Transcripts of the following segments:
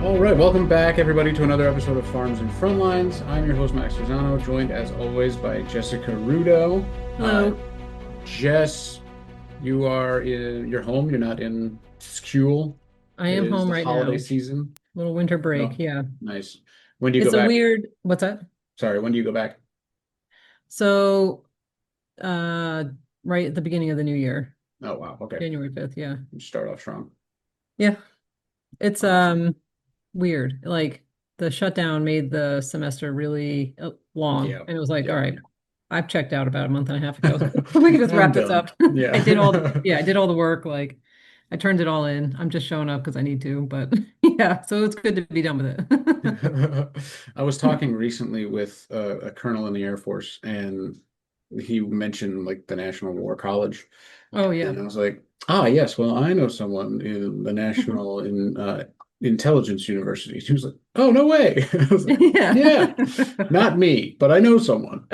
All right, welcome back, everybody, to another episode of Farms and Frontlines. I'm your host, Max Lozano, joined as always by Jessica Rudo. Hello. Jess, you're home. You're not in school. I It am is home the right holiday now. season. Little winter break. No, Yeah. nice. When do you go It's a back? weird, what's that? Sorry, when do you go back? So, uh, right at the beginning of the new year, Oh, wow. Okay, January 5th. Yeah. you start off strong. Yeah. It's Awesome. weird. Like the shutdown made the semester really long. Yeah, And it was like, all yeah. right, I've checked out about a month and a half ago. We can just I'm wrap this done. up. Yeah. I did all the work. Like I turned it all in. I'm just showing up because I need to, but yeah, so it's good to be done with it. I was talking recently with a colonel in the Air Force, and he mentioned like the National War College, Oh yeah. and I was like, ah, yes, well, I know someone in the National Intelligence University. He was like, oh, no way. I was like, Yeah. yeah, not me, but I know someone.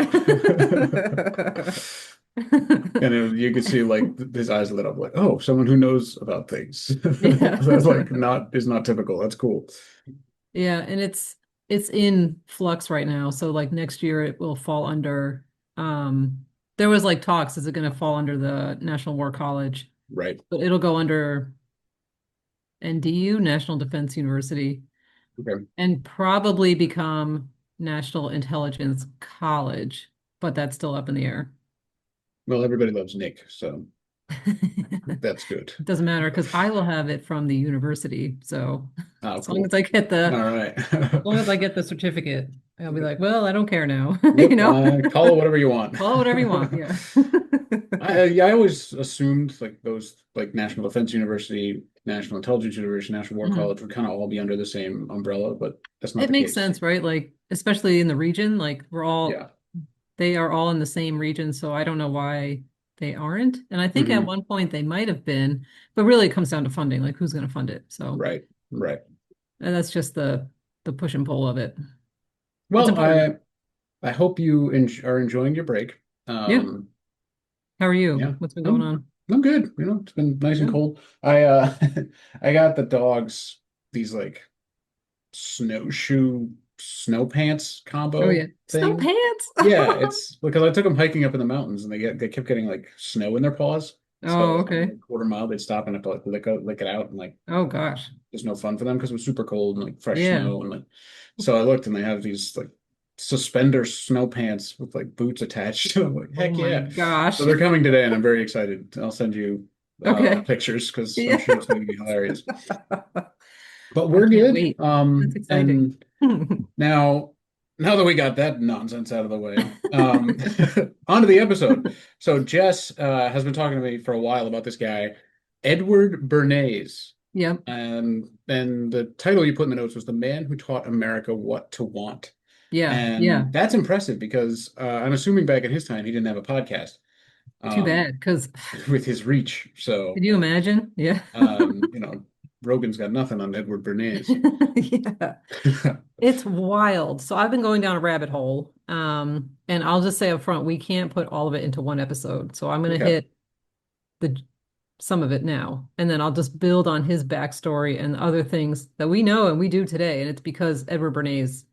And you could see like his eyes lit up, like, oh, someone who knows about things. Yeah. That's like not is not typical. That's cool. Yeah, and it's in flux right now. So like next year it will fall under there was like talks, is it going to fall under the National War College? Right. But it'll go under NDU, National Defense University, Okay. and probably become National Intelligence College, but that's still up in the air. Well, everybody loves Nick, so that's good. It doesn't matter because I will have it from the university. So Oh, as long cool. as I get All the right. as long as I get the certificate, I'll be like, well, I don't care now. You Yep. know, Call it whatever you want. call it whatever you want. Yeah. Yeah, I always assumed like those like National Defense University, National Intelligence University, National War Mhm. College would kind of all be under the same umbrella, but that's not It the makes case. sense, right? Like, especially in the region, like Yeah. they are all in the same region, so I don't know why they aren't. And I think at Hmm. one point they might have been, but really it comes down to funding, like who's going to fund it. So, Right. Right. and that's just the push and pull of it. It's Well, important. I hope you are enjoying your break. Yeah. How are Yeah, you? What's been going on? I'm good. You know, it's been nice and Good. cold. I got the dogs these like snowshoe snow pants Oh combo yeah. Snow thing. pants. Yeah, it's because I took them hiking up in the mountains and they kept getting like snow in their paws. Oh, So every okay. like, quarter mile they'd stop and have to like lick it out and like Oh gosh. there's no fun for them because it was super cold and like fresh Yeah. snow and like so I looked and they have these like suspender snow pants with like boots attached. I'm like, Oh heck my yeah. So gosh. they're coming today and I'm very excited. I'll send you Okay. pictures because I'm Yeah. sure it's going to be hilarious. But I we're can't good. wait. That's exciting. And now now that we got that nonsense out of the way, on to the episode. So Jess has been talking to me for a while about this guy, Edward Bernays. Yep. And the title you put in the notes was The Man Who Taught America What to Want. Yeah. Yeah. And that's impressive because I'm assuming back in his time he didn't have a podcast Too um, bad. Because with his reach. could So, you imagine? Yeah. you know, Rogan's got nothing on Edward Bernays. Yeah. It's wild. So I've been going down a rabbit hole. And I'll just say up front, we can't put all of it into one episode. So I'm going to Okay, hit the some of it now, and then I'll just build on his backstory and other things that we know and we do today. And it's because Edward Bernays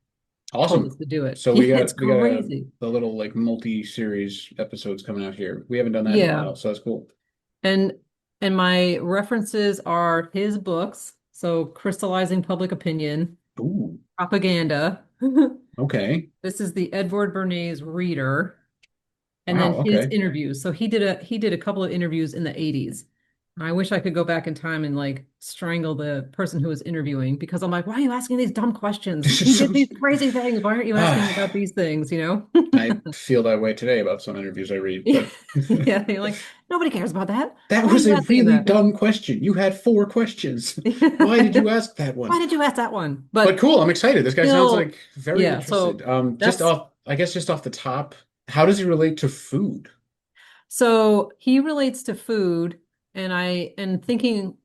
told us awesome. to do it. So Yeah, it's we got crazy. the little like multi-series episodes coming out here. We haven't done that in a Yeah. while, so that's cool. And and my references are his books. So Crystallizing Public Opinion, Ooh, Propaganda. okay. This is the Edward Bernays Reader, and then Wow, his okay. interviews. So he did a couple of interviews in the 80s. I wish I could go back in time and like strangle the person who was interviewing because I'm like, why are you asking these dumb questions? This He is did so these crazy things. Why aren't you asking about ah, these things, you know? I feel that way today about some interviews I read, but Yeah, you're like, nobody cares about that. that Why are was you a asking really that? dumb question. You had four questions. Why did you ask that Why one? did you ask that one? But But cool, I'm excited. This guy sounds still, like very yeah, interested. so that's I guess just off the top, how does he relate to food? so he relates to food, and thinking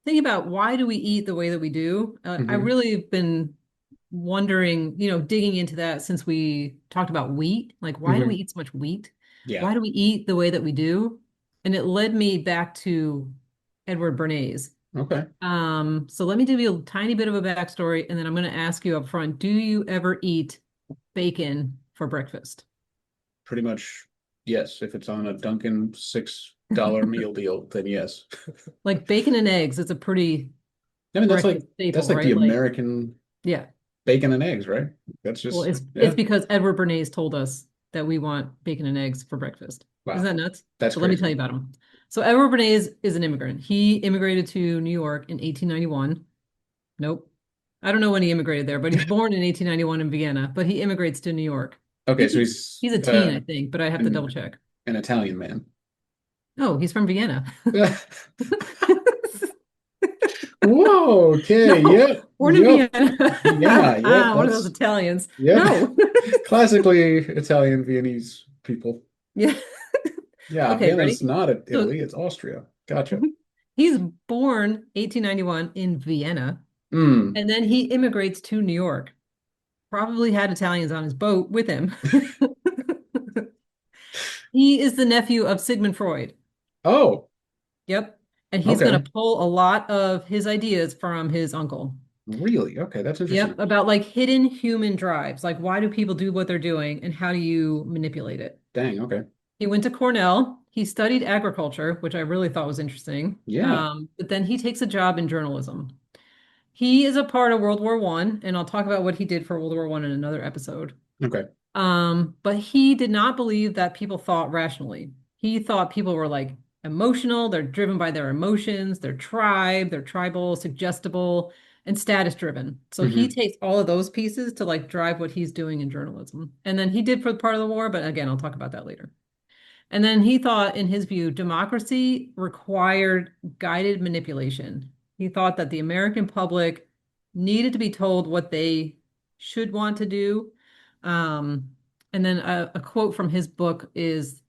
about why do we eat the way that we do. I Hmm. really have been wondering, digging into that since we talked about wheat. Like, why do we Hmm. eat so much wheat? Yeah. Why do we eat the way that we do? And it led me back to Edward Bernays. Okay. So let me give you a tiny bit of a backstory, and then I'm going to ask you up front, do you ever eat bacon for breakfast? Pretty much, yes. If it's on a Dunkin' $6 meal deal, then yes. Like bacon and eggs, it's a pretty I mean, breakfast that's staple, like the right? Like, American yeah. bacon and eggs, right? That's Well, just it's yeah. because Edward Bernays told us that we want bacon and eggs for breakfast. Isn't Wow, that nuts? that's So let me tell crazy. you about him. So Edward Bernays is an immigrant. He immigrated to New York in 1891. Nope. I don't know when he immigrated there, but he's born in 1891 in Vienna, but he immigrates to New York. I Okay, think so he's he's a teen, I think, but I have to double an check. an Italian man. Oh, he's from Vienna. Whoa, okay, No, yep, born in yep. Vienna. Vienna, yep, One of those that's Italians. yep. No. Classically Italian Viennese people. Yeah. Yeah, Okay, Vienna's ready? not So Italy, it's Austria. Gotcha. he's born 1891 in Vienna, Mm. and then he immigrates to New York. Probably had Italians on his boat with him. He is the nephew of Sigmund Freud. Oh, Yep. And he's going okay. to pull a lot of his ideas from his uncle. Really? Okay, that's Yep. interesting. About like hidden human drives. Like, why do people do what they're doing and how do you manipulate it? Dang, okay. He went to Cornell. He studied agriculture, which I really thought was interesting. Yeah. But then he takes a job in journalism. He is a part of World War One, and I'll talk about what he did for World War One in another episode. Okay. But he did not believe that people thought rationally. He thought people were like emotional, they're driven by their emotions, their tribe, they're tribal, suggestible, and status driven. So he Hmm. takes all of those pieces to like drive what he's doing in journalism. And then he did for part of the war, but again, I'll talk about that later. And then he thought, in his view, democracy required guided manipulation. He thought that the American public needed to be told what they should want to do. Um, and then a quote from his book is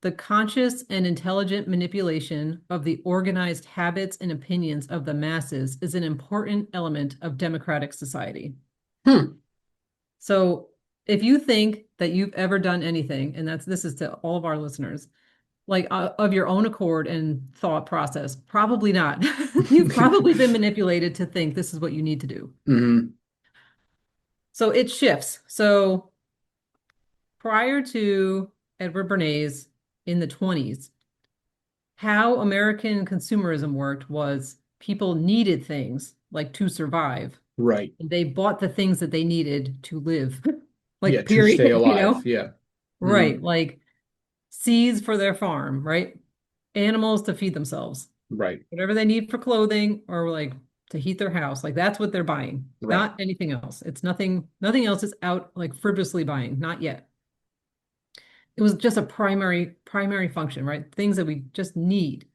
the conscious and intelligent manipulation of the organized habits and opinions of the masses is an important element of democratic society. Hmm. So if you think that you've ever done anything, and this is to all of our listeners, like of your own accord and thought process, probably not. You've probably been manipulated to think this is what you need to do. Hmm. So it shifts. So prior to Edward Bernays in the 20s, how American consumerism worked was people needed things like to survive. Right. And they bought the things that they needed to live, Yeah, like to stay period, alive. Yeah. Hmm. Right. Like seeds for their farm, right? Animals to feed themselves, Right. whatever they need for clothing or like to heat their house. Like that's what they're buying, Right. not anything else. It's nothing else is out like frivolously buying, not yet. It was just a primary function, right? Things that we just need.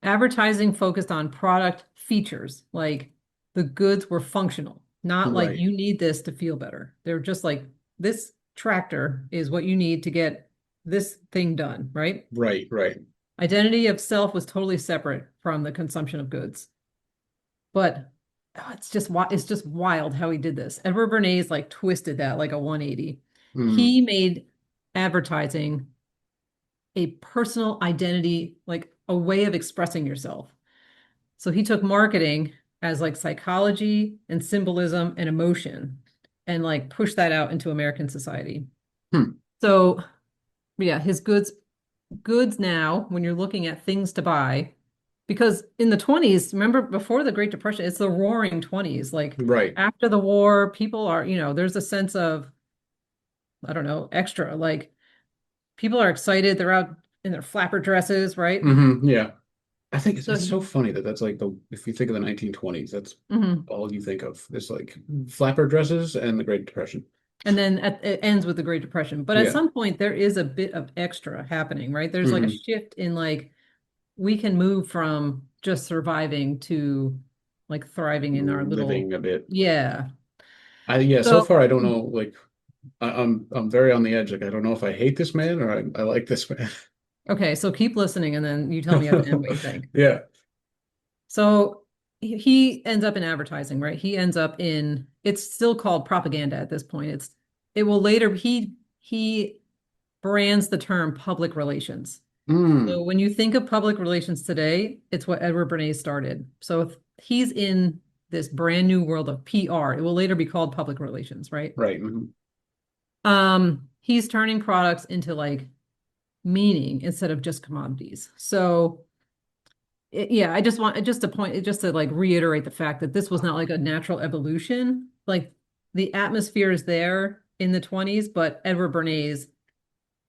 Advertising focused on product features, like the goods were functional, not like Right. you need this to feel better. They're just like this tractor is what you need to get this thing done, right? Right. Right. Identity of self was totally separate from the consumption of goods. But it's just wild how he did this. Edward Bernays like twisted that like a 180. Hmm. He made advertising a personal identity, like a way of expressing yourself. So he took marketing as like psychology and symbolism and emotion and like pushed that out into American society. Hmm. So yeah, his goods now, when you're looking at things to buy, because in the 20s, remember before the Great Depression, it's the roaring 20s. Like Right. after the war, people are, there's a sense of, I don't know, extra. Like people are excited. They're out in their flapper dresses, right? Hmm. Yeah. I think So it's so he, funny that that's like if you think of the 1920s, that's mhm. all you think of. It's like flapper dresses and the Great Depression. And then it ends with the Great Depression. But at Yeah. some point, there is a bit of extra happening, right? There's like a Hmm. shift in like we can move from just surviving to like thriving in our little, Living a bit. yeah. Yeah, so So, far I don't know, like I'm very on the edge. Like I don't know if I hate this man or I like this man. okay, so keep listening and then you tell me at the end what you think. Yeah. So he ends up in advertising, right? He ends up in it's still called propaganda at this point. It will later he brands the term public relations. Mm, So when you think of public relations today, it's what Edward Bernays started. So if he's in this brand new world of PR, it will later be called public relations, right? right. Mhm. He's turning products into like meaning instead of just commodities. So yeah, I just want just to point just to like reiterate the fact that this was not like a natural evolution. Like the atmosphere is there in the 20s, but Edward Bernays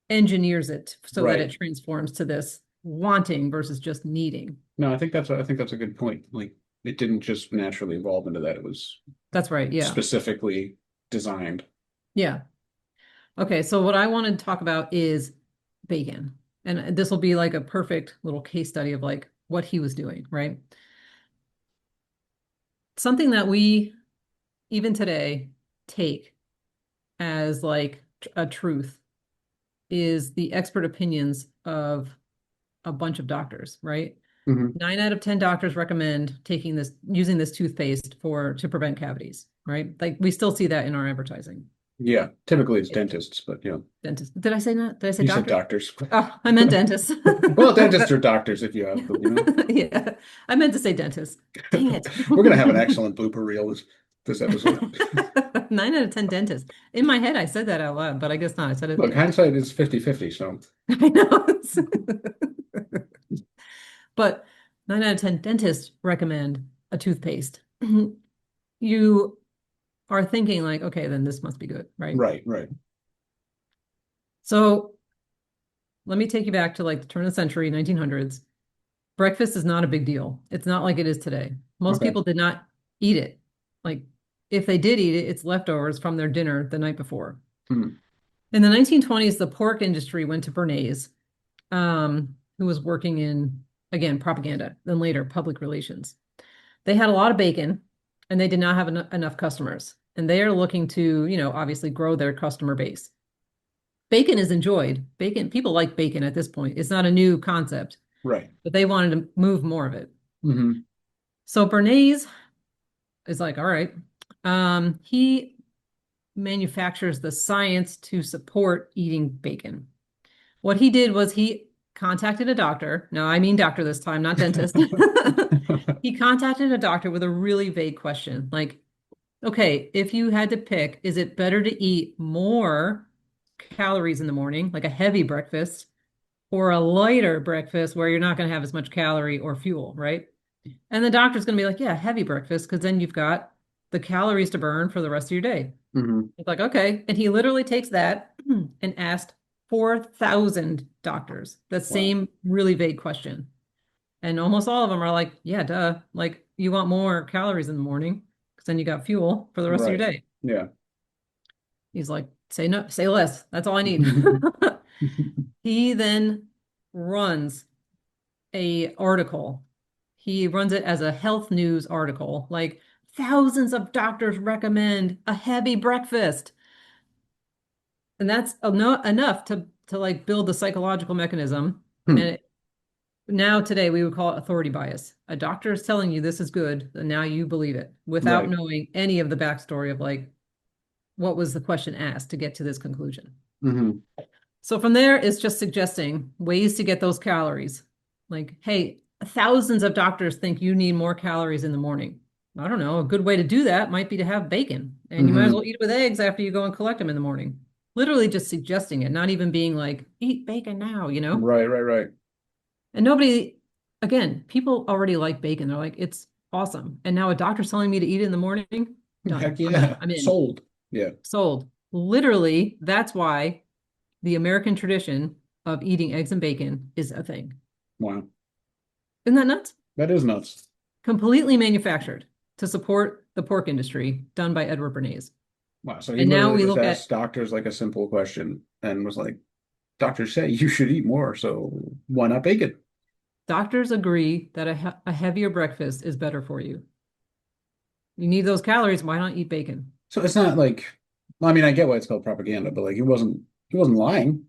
engineers it so that it Right. transforms to this wanting versus just needing. No, I think that's a good point. Like it didn't just naturally evolve into that. It was That's right. Yeah. specifically designed. Yeah. Okay. So what I want to talk about is bacon. And this will be like a perfect little case study of like what he was doing, right? Something that we even today take as like a truth is the expert opinions of a bunch of doctors, right? Hmm. 9 out of 10 doctors recommend taking this, using this toothpaste to prevent cavities, right? Like we still see that in our advertising. Yeah, typically it's dentists, but you know, Dentist. Did I say that? Did I say you said doctors? doctors. Oh, I meant dentist. Well, dentists are doctors if you have them, you know. Yeah, I meant to say dentist. Dang it. We're gonna have an excellent blooper reel this episode. 9 out of 10 dentists. In my head, I said that out loud, but I guess not. I said it. Look, Yeah. hindsight is 50-50, so I know. But 9 out of 10 dentists recommend a toothpaste. You are thinking like, okay, then this must be good, right? right, right. So let me take you back to like the turn of the century, 1900s. Breakfast is not a big deal. It's not like it is today. Most Okay. people did not eat it. Like if they did eat it, it's leftovers from their dinner the night before. Hmm. In the 1920s, the pork industry went to Bernays, who was working in, again, propaganda, then later public relations. They had a lot of bacon and they did not have enough customers. And they are looking to, obviously grow their customer base. Bacon is enjoyed. Bacon, people like bacon at this point. It's not a new concept, Right. but they wanted to move more of it. Hmm. So Bernays is like, all right. He manufactures the science to support eating bacon. What he did was he contacted a doctor. No, I mean doctor this time, not dentist. He contacted a doctor with a really vague question, like, okay, if you had to pick, is it better to eat more calories in the morning, like a heavy breakfast, or a lighter breakfast where you're not going to have as much calorie or fuel, right? And the doctor's going to be like, yeah, heavy breakfast, because then you've got the calories to burn for the rest of your day. Hmm. It's like, okay. And he literally takes that and asked 4,000 doctors the Wow. same really vague question. And almost all of them are like, yeah, duh. Like, you want more calories in the morning because then you got fuel for the rest of your Right. day. Yeah. He's like, say no, say less. That's all I need. He then runs a article. He runs it as a health news article, like thousands of doctors recommend a heavy breakfast. And that's enough to like build the psychological mechanism. Hmm. And now today we would call it authority bias. A doctor is telling you this is good, and now you believe it without Right. knowing any of the backstory of like what was the question asked to get to this conclusion. Hmm. So from there, it's just suggesting ways to get those calories. Like, hey, thousands of doctors think you need more calories in the morning. I don't know. A good way to do that might be to have bacon, and you might as well Hmm. eat it with eggs after you go and collect them in the morning. Literally just suggesting it, not even being like, eat bacon now, you know? Right, right, right. And nobody, again, people already like bacon. They're like, it's awesome. And now a doctor's telling me to eat it in the morning. Done. Heck yeah. I'm in. Sold. Yeah. Sold. Literally, that's why the American tradition of eating eggs and bacon is a thing. Wow. Isn't that nuts? That is nuts. Completely manufactured to support the pork industry, done by Edward Bernays. Wow. So he And now literally we just look asked at doctors like a simple question and was like, doctors say you should eat more, so why not bacon? doctors agree that a heavier breakfast is better for you. You need those calories. Why not eat bacon? So it's not like, well, I mean, I get why it's called propaganda, but like he wasn't lying,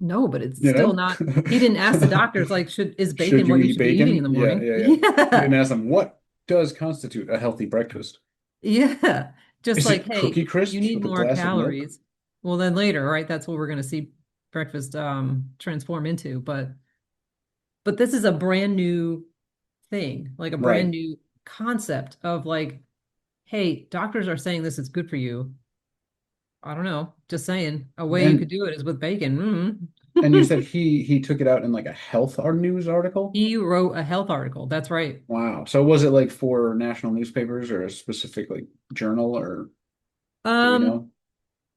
No, but it's you still know? not. He didn't ask the doctors like, is Should bacon you what you eat should be eating in bacon? the Yeah, morning? yeah, yeah. He Yeah, didn't ask them what does constitute a healthy breakfast. yeah. Just Is like, it Cookie hey, you Crisps need with a more glass of milk? calories. Well, then later, right? That's what we're going to see. breakfast transform into, but this is a brand new thing, like a brand Right. new concept of like, hey, doctors are saying this is good for you. I don't know, just saying. A way you could And do it is with bacon. you said he took it out in like a health or news article? He wrote a health article. That's right. Wow. So was it like for national newspapers or a specific like journal or do we Um, know?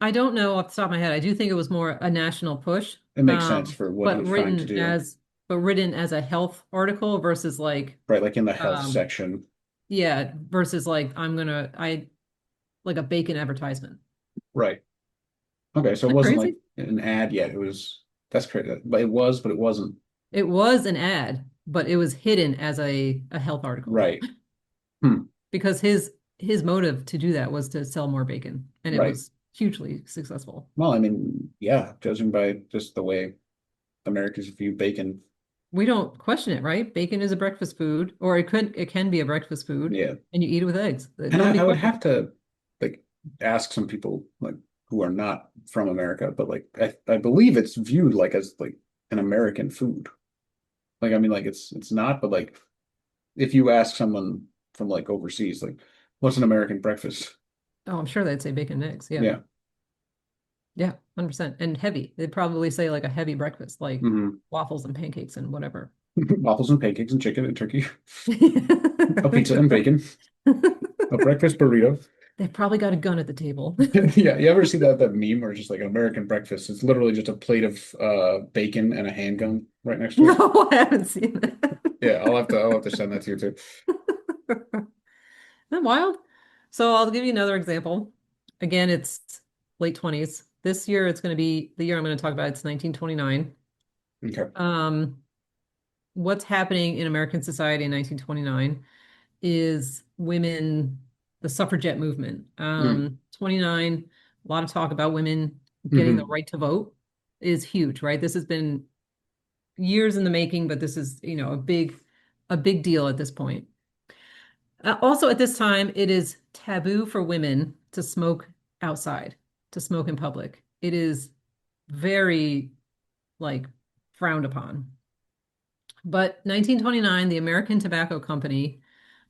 I don't know off the top of my head. I do think it was more a national push, It makes sense for what but he's trying to do. written as a health article versus like Right, like in the health um section. yeah, versus like I like a bacon advertisement. Right. Okay, so it Isn't that wasn't like crazy? an ad yet. It was that's crazy. But it wasn't. It was an ad, but it was hidden as a health article Right. Hmm. because his motive to do that was to sell more bacon, and it Right. was hugely successful. Well, I mean, yeah, judging by just the way Americans view bacon. We don't question it, right? Bacon is a breakfast food, or it can be a breakfast food, Yeah. and you eat it with eggs. And Nobody I would questions have it. to like ask some people like who are not from America, but like I believe it's viewed like as like an American food. Like I mean like it's not, but like if you ask someone from like overseas, like what's an American breakfast? Oh, I'm sure they'd say bacon and eggs. Yeah. Yeah. Yeah, 100%. And heavy. They'd probably say like a heavy breakfast, like Hmm. waffles and pancakes and whatever. Waffles and pancakes and chicken and turkey, a pizza and bacon, a breakfast burrito. They've probably got a gun at the table. Yeah, you ever see that meme where it's just like an American breakfast? It's literally just a plate of bacon and a handgun right next to it. No, I haven't seen Yeah, I'll have that. to send that to you too. Isn't that wild? So I'll give you another example. Again, it's late 20s. This year it's going to be the year I'm going to talk about. It's 1929. Okay. Um, what's happening in American society in 1929 is the suffragette movement. Mm. 29, a lot of talk about women getting the Hmm. right to vote is huge, right? This has been years in the making, but this is, a big deal at this point. Also, at this time, it is taboo for women to smoke outside, to smoke in public. It is very, like, frowned upon. But 1929, the American Tobacco Company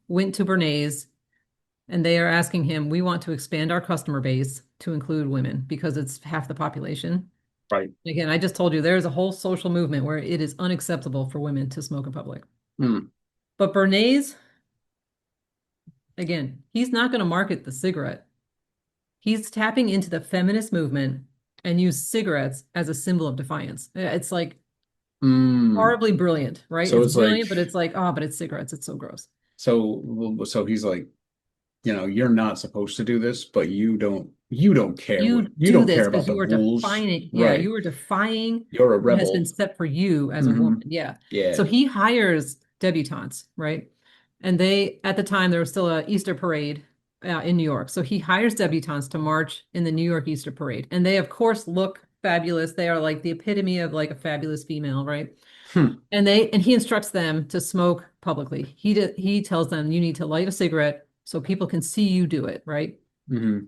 went to Bernays and they are asking him, we want to expand our customer base to include women because it's half the population. Right. Again, I just told you there's a whole social movement where it is unacceptable for women to smoke in public. Mm. But Bernays, again, he's not going to market the cigarette. He's tapping into the feminist movement and use cigarettes as a symbol of defiance. It's like Mm. horribly brilliant, right? So It's it's like brilliant, but it's like, oh, but it's cigarettes. It's so gross. so he's like, you're not supposed to do this, but you don't care You you do don't this care about because the you are rules. defining, yeah, Right. you are defying You're a what has been rebel. set for you as a woman. Hmm. Yeah. Yeah. So he hires debutantes, right? And at the time, there was still a Easter parade in New York. So he hires debutantes to march in the New York Easter parade. And they, of course, look fabulous. They are like the epitome of like a fabulous female, right? Hmm. And he instructs them to smoke publicly. He tells them you need to light a cigarette so people can see you do it, right? Hmm.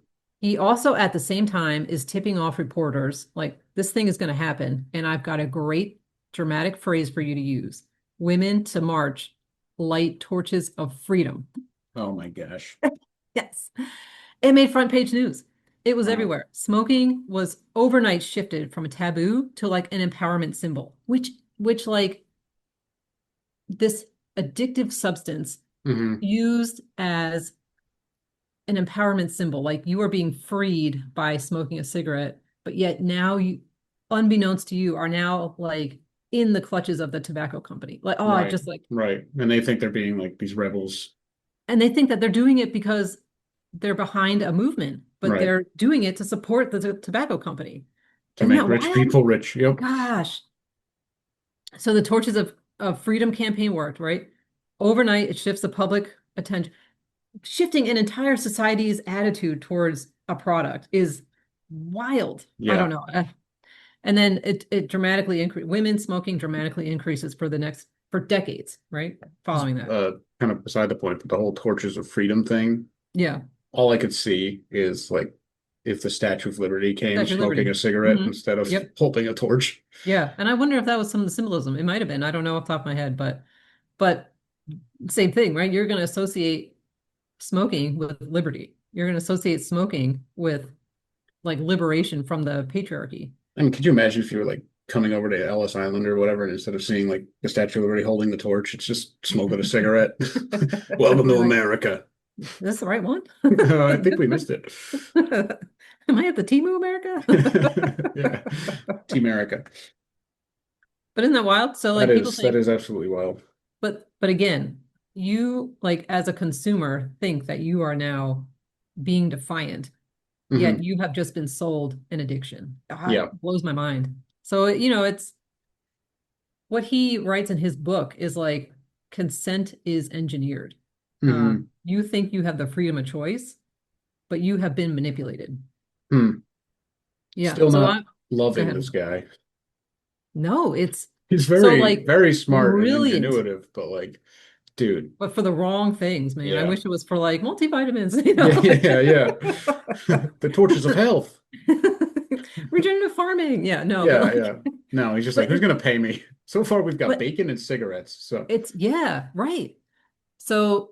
He also, at the same time, is tipping off reporters like, this thing is going to happen, and I've got a great dramatic phrase for you to use. Women to march, light torches of freedom. Oh my gosh. Yes. It made front page news. It was Wow. everywhere. Smoking was overnight shifted from a taboo to like an empowerment symbol, which like this addictive substance Hmm. used as an empowerment symbol, like you are being freed by smoking a cigarette, but yet now you, unbeknownst to you, are now like in the clutches of the tobacco company. Like, oh, Right. just like, Right. And they think they're being like these rebels. and they think that they're doing it because they're behind a movement, but Right. they're doing it to support the tobacco company. To Isn't make that rich wild? people rich. Yep. Gosh. So the Torches of Freedom campaign worked, right? Overnight, it shifts the public attention. Shifting an entire society's attitude towards a product is wild. I don't Yeah. know. And then it dramatically increase women smoking dramatically increases for decades, right? Just Following that. kind of beside the point, but the whole torches of freedom thing, Yeah. all I could see is like if the Statue of Liberty came Statue of smoking Liberty. a cigarette Hmm. instead of Yep. holding a torch. Yeah. And I wonder if that was some of the symbolism. It might have been. I don't know off the top of my head, but same thing, right? You're going to associate smoking with liberty. You're going to associate smoking with like liberation from the patriarchy. I mean, could you imagine if you were like coming over to Ellis Island or whatever, and instead of seeing like the Statue of Liberty holding the torch, it's just smoking a cigarette. Welcome to They're like, America. is this the right one? I think we missed it. Am I at the Timu America? Yeah, Team America. But isn't that wild? So That like people is that think, is absolutely wild. but again, you like as a consumer think that you are now being defiant, yet Hmm. you have just been sold an addiction. Ah, Yeah. it blows my mind. So, it's what he writes in his book is like consent is engineered. Hmm. You think you have the freedom of choice, but you have been manipulated. Hmm. Yeah. Still So not I go loving this ahead. guy. No, it's He's so very, like very smart and brilliant, ingenuitive, but like, dude, but for the wrong things, man. I yeah. wish it was for like multivitamins, Yeah, like yeah, yeah. The torches of health. regenerative farming. Yeah, no, but Yeah, like, yeah. No, he's just like, but who's gonna pay me? So far, we've got but bacon and cigarettes. So, it's yeah, right. So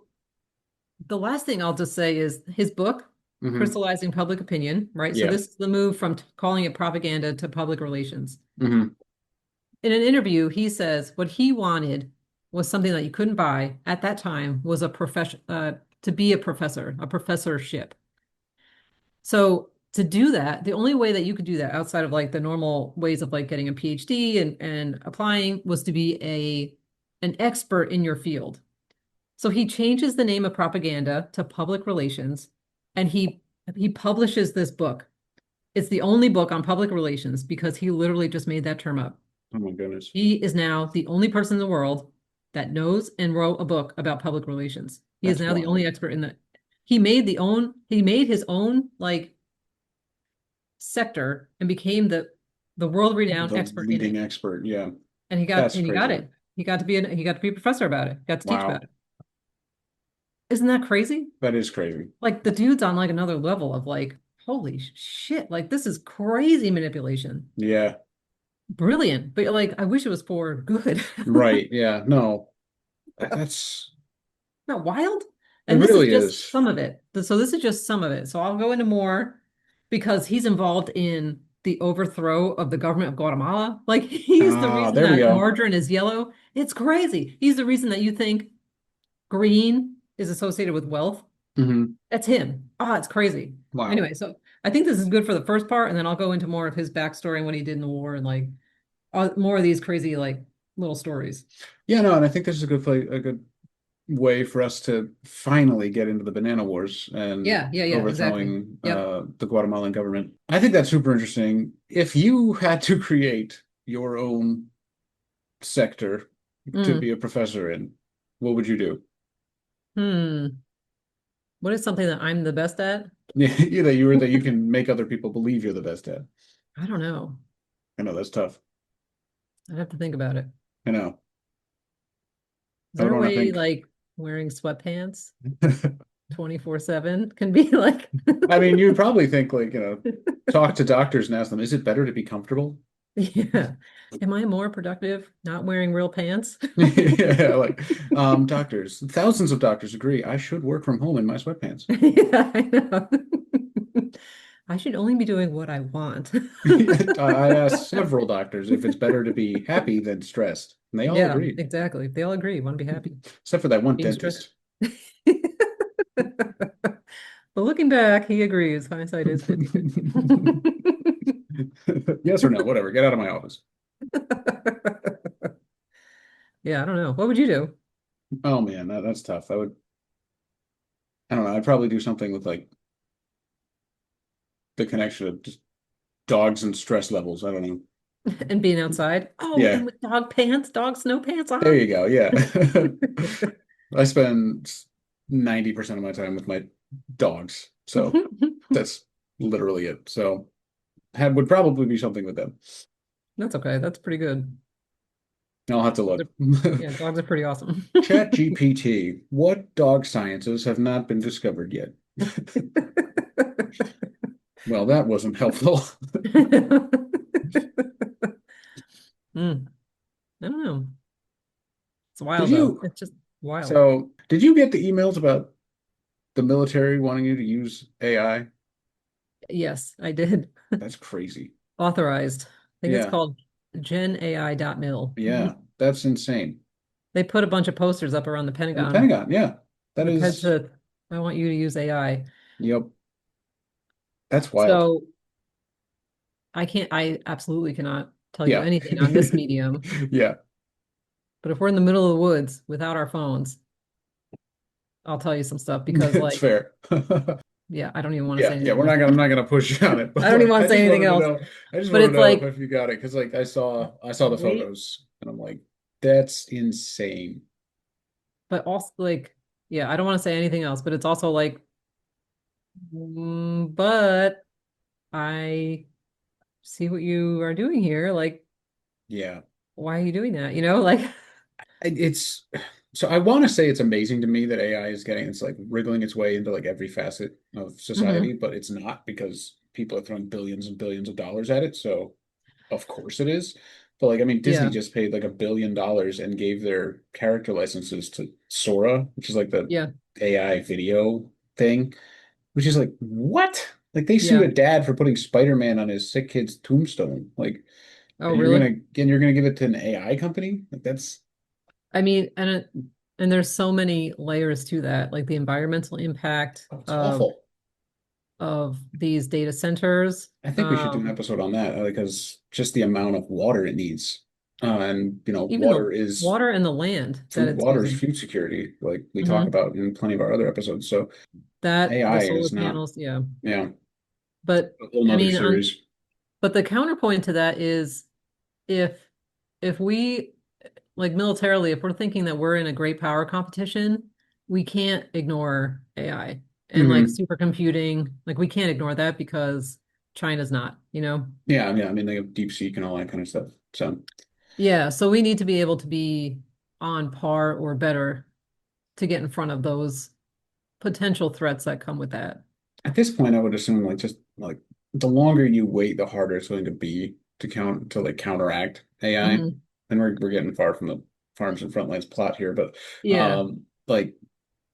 the last thing I'll just say is his book, hmm. Crystallizing Public Opinion, right? So Yeah. this is the move from calling it propaganda to public relations. Hmm. In an interview, he says what he wanted was something that you couldn't buy at that time was a profession to be a professor, a professorship. So to do that, the only way that you could do that outside of like the normal ways of like getting a PhD and applying was to be an expert in your field. So he changes the name of propaganda to public relations, and he publishes this book. It's the only book on public relations because he literally just made that term up. Oh my goodness. He is now the only person in the world that knows and wrote a book about public relations. He is That's now the only wild. expert in that. He made his own like sector and became the world-renowned The expert in leading it. expert. Yeah. And That's he got crazy. it. He got to be a professor about it. Got to teach about Wow. it. Isn't that crazy? That is crazy. Like the dude's on like another level of like, holy shit, like this is crazy manipulation. Yeah. Brilliant. But like I wish it was for good. Right. Yeah. No, that's, Not wild. it And this is really just is. some of it. So this is just some of it. So I'll go into more because he's involved in the overthrow of the government of Guatemala. Like he's the Ah, reason there we that go. margarine is yellow. It's crazy. He's the reason that you think green is associated with wealth. Hmm. That's him. Ah, it's crazy. Wow. Anyway, so I think this is good for the first part, and then I'll go into more of his backstory and what he did in the war and like more of these crazy like little stories. Yeah, no, and I think this is a good way for us to finally get into the banana wars and Yeah, exactly. overthrowing Yep. the Guatemalan government. I think that's super interesting. If you had to create your own sector to Mm. be a professor in, what would you do? Hmm. What is something that I'm the best at? Yeah, that you can make other people believe you're the best at. I don't know. I know that's tough. I'd have to think about it. I know. Is I there would a want to way think. like wearing sweatpants 24/7 can be like I mean, you'd probably think like, talk to doctors and ask them, is it better to be comfortable? yeah. Am I more productive not wearing real pants? Yeah, like, doctors, thousands of doctors agree I should work from home in my sweatpants. Yeah, I know. I should only be doing what I want. I asked several doctors if it's better to be happy than stressed, and they all Yeah, agreed, exactly. They all agree, want to be happy. except for that one Being stressed. dentist. But looking back, he agrees. Hindsight is 50/50. Yes or no, whatever. Get out of my office. Yeah, I don't know. What would you do? Oh man, that's tough. I don't know. I'd probably do something with like the connection of just dogs and stress levels. I don't know. And being outside. Oh, Yeah, and with dog pants, dog snow pants there on. you go. Yeah. I spend 90% of my time with my dogs. So that's literally it. So had would probably be something with them. That's okay. That's pretty good. I'll have to Dogs look. are, yeah, dogs are pretty awesome. Chat GPT, what dog sciences have not been discovered yet? Well, that wasn't helpful. Hmm, I don't know. It's Did wild though. you? It's just wild. So, did you get the emails about the military wanting you to use AI? Yes, I did. That's crazy. Authorized. I think it's Yeah, called genai.mil. yeah, that's insane. They put a bunch of posters up around the And the Pentagon Pentagon, yeah, that with head is, to, I want you to use AI. yep, that's wild. So I absolutely cannot tell you Yeah, anything on this medium. yeah, But if we're in the middle of the woods without our phones, I'll tell you some stuff because it's like, fair. yeah, I don't even want to say Yeah, yeah, anything else. I'm not gonna push you on it, I but don't even like, want to say anything else. I just But want to it's know like, if you got it because like I saw the wait, photos and I'm like, that's insane. but also like, yeah, I don't want to say anything else, but it's also like, but I see what you are doing here. Like, Yeah, why are you doing that? You know, like, it's so I want to say it's amazing to me that AI is getting it's like wriggling its way into like every facet of society, hmm but it's not because people are throwing billions and billions of dollars at it. So of course it is. But like, I mean, Disney yeah, just paid like $1 billion and gave their character licenses to Sora, which is like the yeah, AI video thing, which is like, what? Like they sued yeah. a dad for putting Spider-Man on his sick kid's tombstone. Like, Oh, really? and you're gonna give it to an AI company? Like that's I mean, and there's so many layers to that, like the environmental impact oh, it's awful. of these data centers. I think we should do an episode on that because just the amount of water it needs. And you know, Even the water and the land that it's water is using. food security, like we talk Hmm. about in plenty of our other episodes. So That the AI solar is not, panels, yeah. yeah, But a whole I nother mean, series. but the counterpoint to that is if if we like militarily, if we're thinking that we're in a great power competition, we can't ignore AI and like Hmm. supercomputing. Like we can't ignore that because China's not, you know? Yeah, yeah. I mean, they have DeepSeek and all that kind of stuff. So Yeah, so we need to be able to be on par or better to get in front of those potential threats that come with that. at this point, I would assume like just like the longer you wait, the harder it's going to be to like counteract AI. Hmm. And we're getting far from the farms and frontlines plot here, but Yeah, like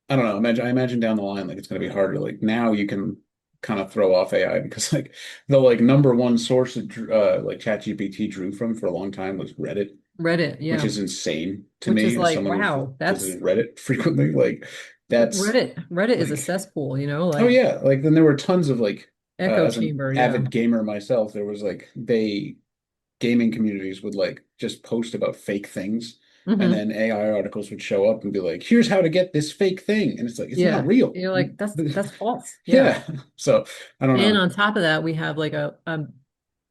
I don't know. I imagine down the line like it's going to be harder. Like now you can kind of throw off AI because like the like number one source that like ChatGPT drew from for a long time was Reddit, Reddit, which yeah. is insane to Which is me as like, someone who wow, visits that's Reddit frequently. Like that's Reddit is a like cesspool, oh like yeah, like then there were tons of like echo as an chamber, yeah. avid gamer myself, there was like they gaming communities would like just post about fake things. And Hmm. then AI articles would show up and be like, here's how to get this fake thing. And it's like, it's not Yeah. real. You're like, that's false. Yeah. Yeah. So I don't And know. on top of that, we have like a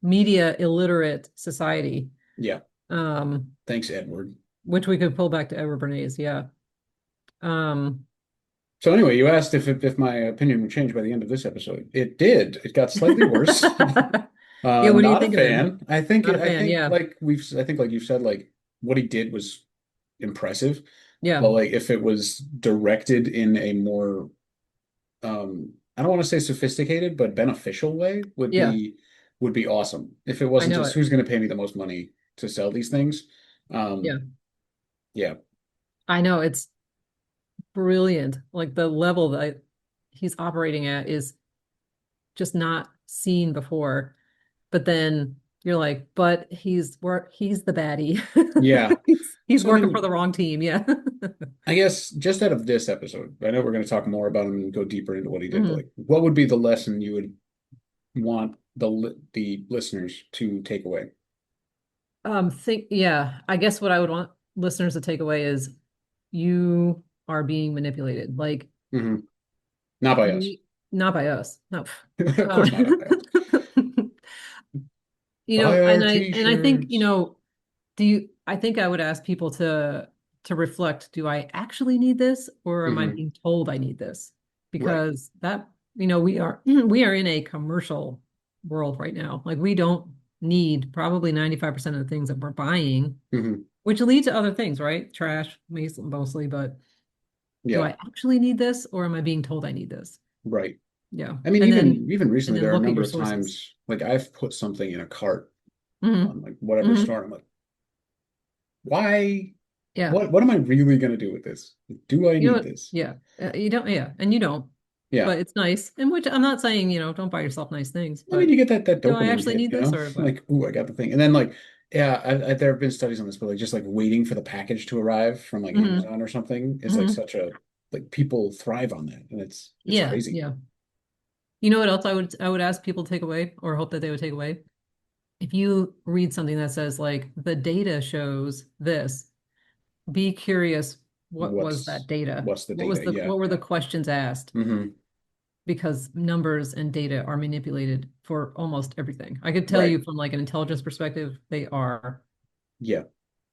media illiterate society, Yeah. um, Thanks, Edward. which we could pull back to Edward Bernays. Yeah. Um, So anyway, you asked if my opinion would change by the end of this episode. It did. It got slightly worse. yeah, what do you Not a think of him? fan. Not a fan. Yeah. I think like you've said, like what he did was impressive. Yeah. But like if it was directed in a more I don't want to say sophisticated, but beneficial way Yeah. would be awesome. If it I wasn't know just it. who's going to pay me the most money to sell these things. Yeah. Um, yeah, I know it's brilliant. Like the level that he's operating at is just not seen before. But then you're like, but he's the baddie. yeah. He's So I working for mean, the wrong team. Yeah. I guess just out of this episode, I know we're going to talk more about him and go deeper into what he did, but Mhm. like, what would be the lesson you would want the listeners to take away? Yeah, I guess what I would want listeners to take away is you are being manipulated. Like Hmm. Not by us. we, not by us. No. Of Uh, course not by us. Buy our and I think, t-shirts. I think I would ask people to reflect, do I actually need this or am I Hmm. being told I need this? Right. Because that, we are we are in a commercial world right now. Like we don't need probably 95% of the things that we're buying, Hmm. which lead to other things, right? Trash, mostly, but do Yeah. I actually need this or am I being told I need this? Right. Yeah. I mean, And even recently, then there are a look at number your of sources. times like I've put something in a cart Hmm. on like whatever Hmm. store. I'm like, why? Yeah. What am I really gonna do with this? Do I You know need what? this? Yeah. You don't, yeah. And you don't, Yeah. but it's nice. And which I'm not saying, don't buy yourself nice things, I mean, but you get that do I dopamine actually hit, need this or what? like, ooh, I got the thing. And then like, yeah, there have been studies on this, but like just like waiting for the package to arrive from like Hmm. Amazon or something is like Hmm. such a like people thrive on that, and it's Yeah. crazy. Yeah. You know what else I would ask people to take away or hope that they would take away? If you read something that says like the data shows this, be curious, what was that data? What's the data? Yeah. What were the questions asked? Hmm. Because numbers and data are manipulated for almost everything. I could tell Right. you from like an intelligence perspective, they are. Yeah.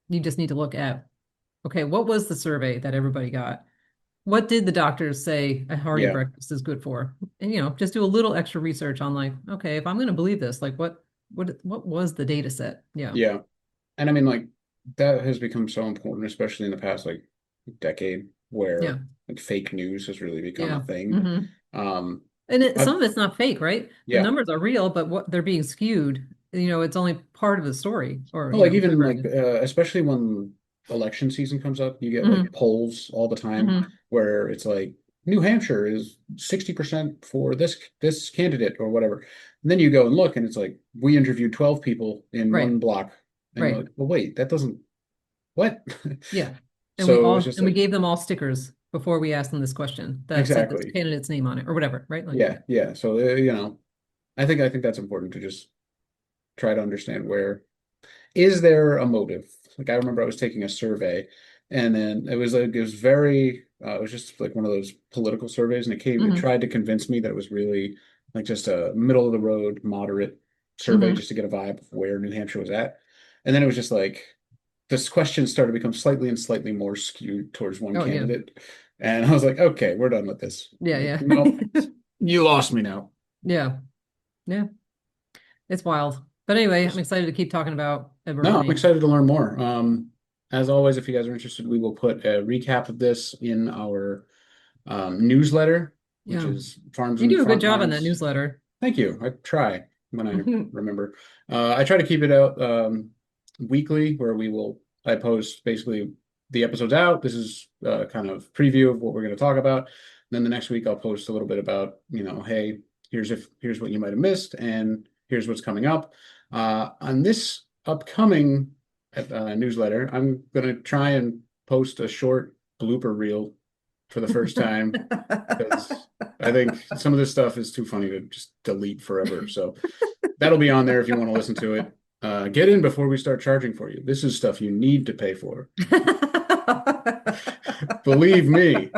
You just need to look at, okay, what was the survey that everybody got? What did the doctors say a hearty Yeah. breakfast is good for? And just do a little extra research on like, okay, if I'm going to believe this, like what was the data set? Yeah. Yeah. And I mean, like that has become so important, especially in the past like decade, Yeah. where like fake news has really become a Yeah. thing. Hmm. Um, And some I've of it's not fake, right? The yeah. numbers are real, but what they're being skewed, it's only part of the story or, Well, like even whatever it like is. especially when election season comes up, you get like Hmm. polls all the time Hmm. where it's like New Hampshire is 60% for this candidate or whatever. And then you go and look and it's like we interviewed 12 people in Right. one block. And you're Right. like, well, wait, that doesn't what? Yeah. And we So it was all just and we like gave them all stickers before we asked them this question that said this exactly. candidate's name on it or whatever, right? Like, Yeah, yeah. So I think that's important to just try to understand where is there a motive? Like I remember I was taking a survey and then it was very it was just like one of those political surveys and it hmm. tried to convince me that it was really like just a middle of the road moderate survey Hmm. just to get a vibe of where New Hampshire was at. And then it was just like this question started to become slightly and slightly more skewed towards one Oh yeah. candidate. And I was like, okay, we're done with this. Yeah, Like, yeah. nope, you lost me now. Yeah. Yeah. It's wild. But anyway, I'm excited to keep talking about Edward No, I'm Bernays. excited to learn more. As always, if you guys are interested, we will put a recap of this in our newsletter, which Yeah. is Farms You and do a good job on that Frontlines. newsletter. Thank you. I try when I remember. I try to keep it out weekly, where I post basically the episodes out. This is kind of preview of what we're going to talk about. Then the next week, I'll post a little bit about, hey, here's what you might have missed, and here's what's coming up. On this upcoming newsletter, I'm going to try and post a short blooper reel for the first time because I think some of this stuff is too funny to just delete forever. So that'll be on there if you want to listen to it. Get in before we start charging for you. This is stuff you need to pay for. Believe me,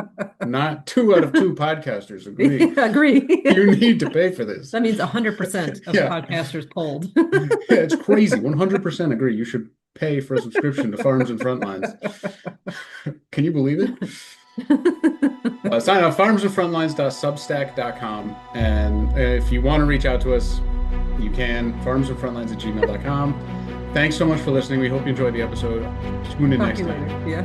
not 2 out of 2 podcasters agree. Agree. You need to pay for this. That means 100% of Yeah. podcasters polled. Yeah, it's crazy. 100% agree. You should pay for a subscription to Farms and Frontlines. Can you believe it? Sign up farmsandfrontlines.substack.com. And if you want to reach out to us, you can. Farmsandfrontlines@gmail.com. Thanks so much for listening. We hope you enjoyed the episode. Tune in Talk next to you time. later. Yeah.